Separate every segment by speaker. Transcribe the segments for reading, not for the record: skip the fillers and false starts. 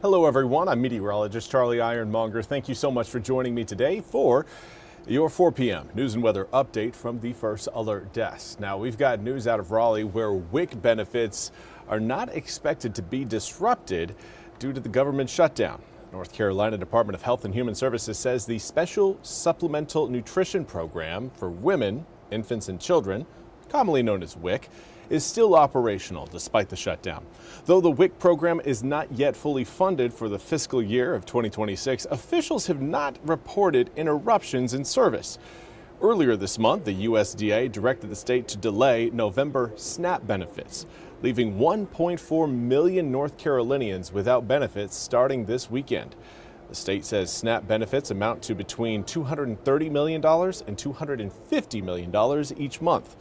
Speaker 1: Hello everyone, I'm meteorologist Charlie Ironmonger. Thank you so much for joining me today for your 4 p.m. news and weather update from the First Alert Desk. Now we've got news out of Raleigh where WIC benefits are not expected to be disrupted due to the government shutdown. North Carolina Department of Health and Human Services says the Special Supplemental Nutrition Program for women, infants and children, commonly known as WIC, is still operational despite the shutdown. Though the WIC program is not yet fully funded for the fiscal year of 2026, officials have not reported interruptions in service. Earlier this month, the USDA directed the state to delay November SNAP benefits, leaving 1.4 million North Carolinians without benefits starting this weekend. The state says SNAP benefits amount to between $230 million and $250 million each month.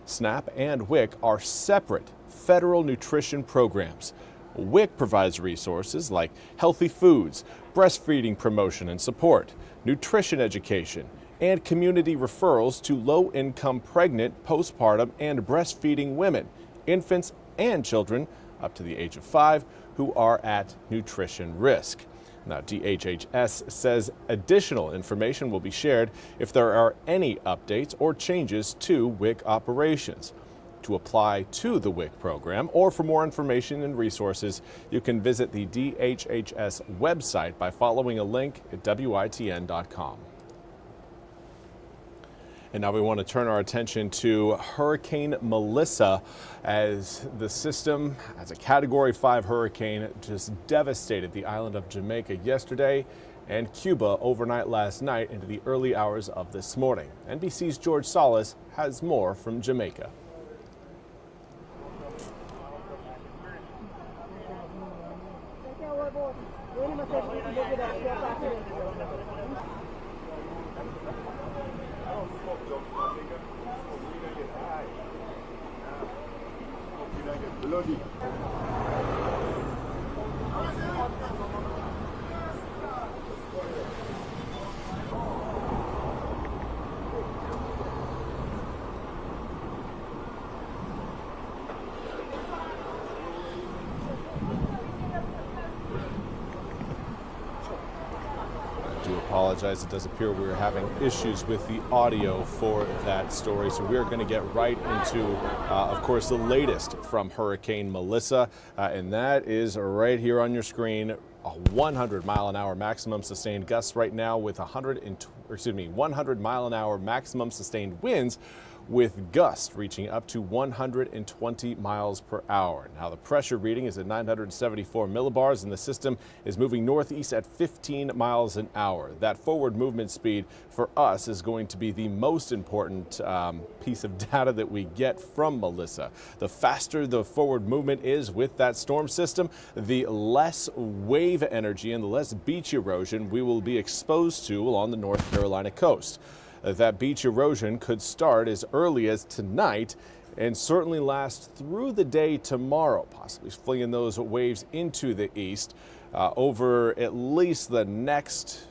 Speaker 1: SNAP and WIC are separate federal nutrition programs. WIC provides resources like healthy foods, breastfeeding promotion and support, nutrition education, and community referrals to low-income pregnant, postpartum, and breastfeeding women, infants, and children up to the age of 5 who are at nutrition risk. Now, DHHS says additional information will be shared if there are any updates or changes to WIC operations. To apply to the WIC program or for more information and resources, you can visit the DHHS website by following a link at WITN.com. And now we want to turn our attention to Hurricane Melissa as the system, as a Category 5 hurricane, just devastated the island of Jamaica yesterday and Cuba overnight last night into the early hours of this morning. NBC's George Salas has more from Jamaica. Apologize. It does appear we're having issues with the audio for that story. So we're going to get right into, of course, the latest from Hurricane Melissa. And that is right here on your screen. A 100-mile-an-hour maximum sustained gusts right now with 100-mile-an-hour maximum sustained winds, with gusts reaching up to 120 miles per hour. Now the pressure reading is at 974 millibars and the system is moving northeast at 15 miles an hour. That forward movement speed for us is going to be the most important piece of data that we get from Melissa. The faster the forward movement is with that storm system, the less wave energy and the less beach erosion we will be exposed to along the North Carolina coast. That beach erosion could start as early as tonight and certainly last through the day tomorrow, possibly flinging those waves into the east over at least the next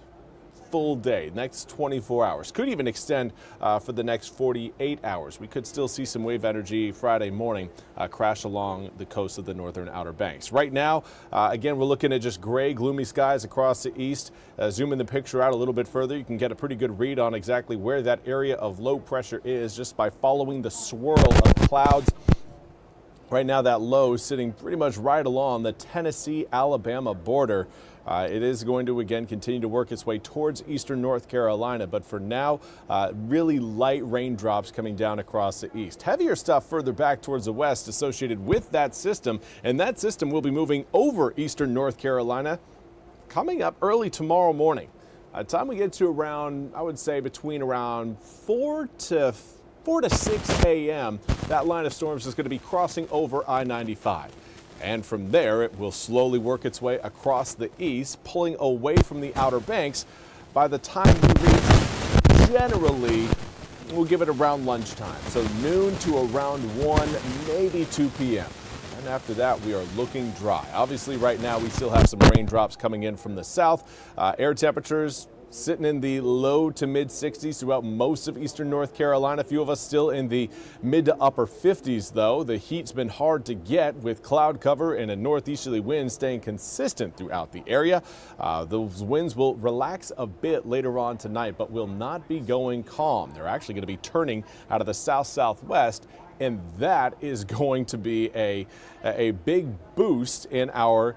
Speaker 1: full day, next 24 hours. Could even extend for the next 48 hours. We could still see some wave energy Friday morning crash along the coast of the northern Outer Banks. Right now, again, we're looking at just gray, gloomy skies across the east. Zooming the picture out a little bit further, you can get a pretty good read on exactly where that area of low pressure is just by following the swirl of clouds. Right now, that low is sitting pretty much right along the Tennessee-Alabama border. It is going to, again, continue to work its way towards eastern North Carolina, but for now, really light raindrops coming down across the east. Heavier stuff further back towards the west associated with that system, and that system will be moving over eastern North Carolina coming up early tomorrow morning. By the time we get to around, I would say, between around 4 to 6 a.m., that line of storms is going to be crossing over I-95. And from there, it will slowly work its way across the east, pulling away from the Outer Banks. By the time we reach, generally, we'll give it around lunchtime. So noon to around 1, maybe 2 p.m. And after that, we are looking dry. Obviously, right now, we still have some raindrops coming in from the south. Air temperatures sitting in the low to mid 60s throughout most of eastern North Carolina. A few of us still in the mid to upper 50s, though. The heat's been hard to get with cloud cover and a northeasterly wind staying consistent throughout the area. Those winds will relax a bit later on tonight, but will not be going calm. They're actually going to be turning out of the south-southwest, and that is going to be a big boost in our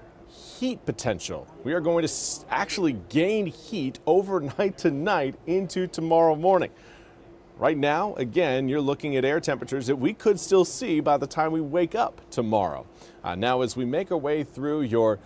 Speaker 1: heat potential. We are going to actually gain heat overnight tonight into tomorrow morning. Right now, again, you're looking at air temperatures that we could still see by the time we wake up tomorrow. Now, as we make our way through your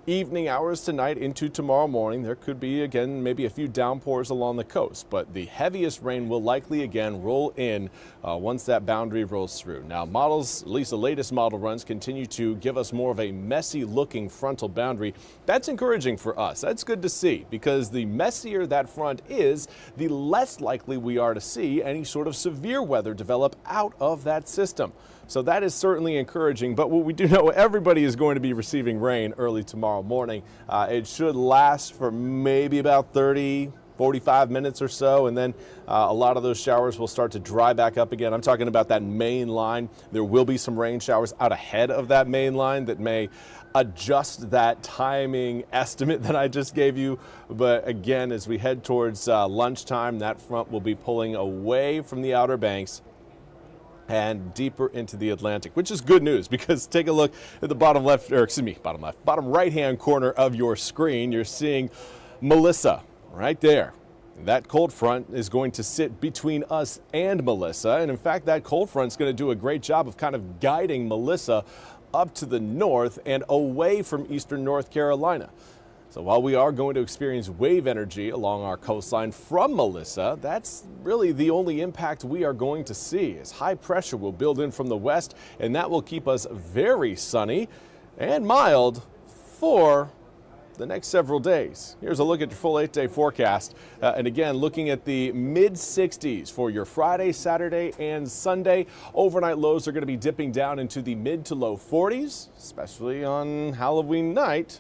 Speaker 1: evening hours tonight into tomorrow morning, there could be, again, maybe a few downpours along the coast, but the heaviest rain will likely again roll in once that boundary rolls through. Now, models, at least the latest model runs, continue to give us more of a messy looking frontal boundary. That's encouraging for us. That's good to see, because the messier that front is, the less likely we are to see any sort of severe weather develop out of that system. So that is certainly encouraging, but what we do know, everybody is going to be receiving rain early tomorrow morning. It should last for maybe about 30-45 minutes or so, and then a lot of those showers will start to dry back up again. I'm talking about that main line. There will be some rain showers out ahead of that main line that may adjust that timing estimate that I just gave you. But again, as we head towards lunchtime, that front will be pulling away from the Outer Banks and deeper into the Atlantic, which is good news, because take a look at the bottom right hand corner of your screen. You're seeing Melissa right there. That cold front is going to sit between us and Melissa, and in fact that cold front is going to do a great job of kind of guiding Melissa up to the north and away from eastern North Carolina. So while we are going to experience wave energy along our coastline from Melissa, that's really the only impact we are going to see, as high pressure will build in from the west, and that will keep us very sunny and mild for the next several days. Here's a look at your full 8-day forecast. And again, looking at the mid 60s for your Friday, Saturday, and Sunday. Overnight lows are going to be dipping down into the mid to low 40s, especially on Halloween night.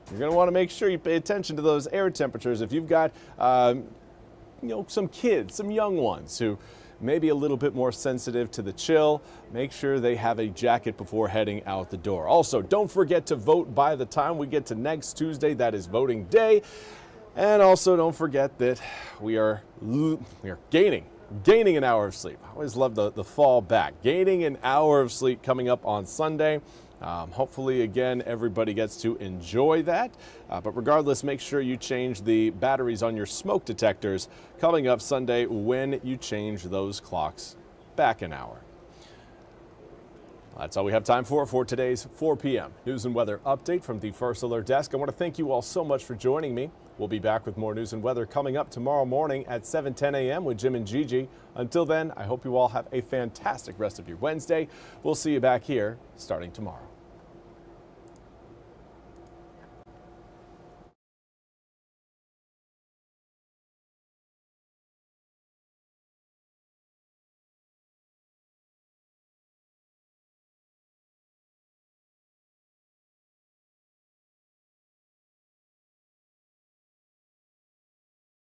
Speaker 1: You're going to want to make sure you pay attention to those air temperatures. If you've got, some kids, some young ones who may be a little bit more sensitive to the chill, make sure they have a jacket before heading out the door. Also, don't forget to vote by the time we get to next Tuesday. That is voting day. And also, don't forget that we are gaining an hour of sleep. I always love the fall back. Gaining an hour of sleep coming up on Sunday. Hopefully, again, everybody gets to enjoy that. But regardless, make sure you change the batteries on your smoke detectors coming up Sunday when you change those clocks back an hour. That's all we have time for today's 4 p.m. news and weather update from the First Alert Desk. I want to thank you all so much for joining me. We'll be back with more news and weather coming up tomorrow morning at 7:10 a.m. with Jim and Gigi. Until then, I hope you all have a fantastic rest of your Wednesday. We'll see you back here starting tomorrow.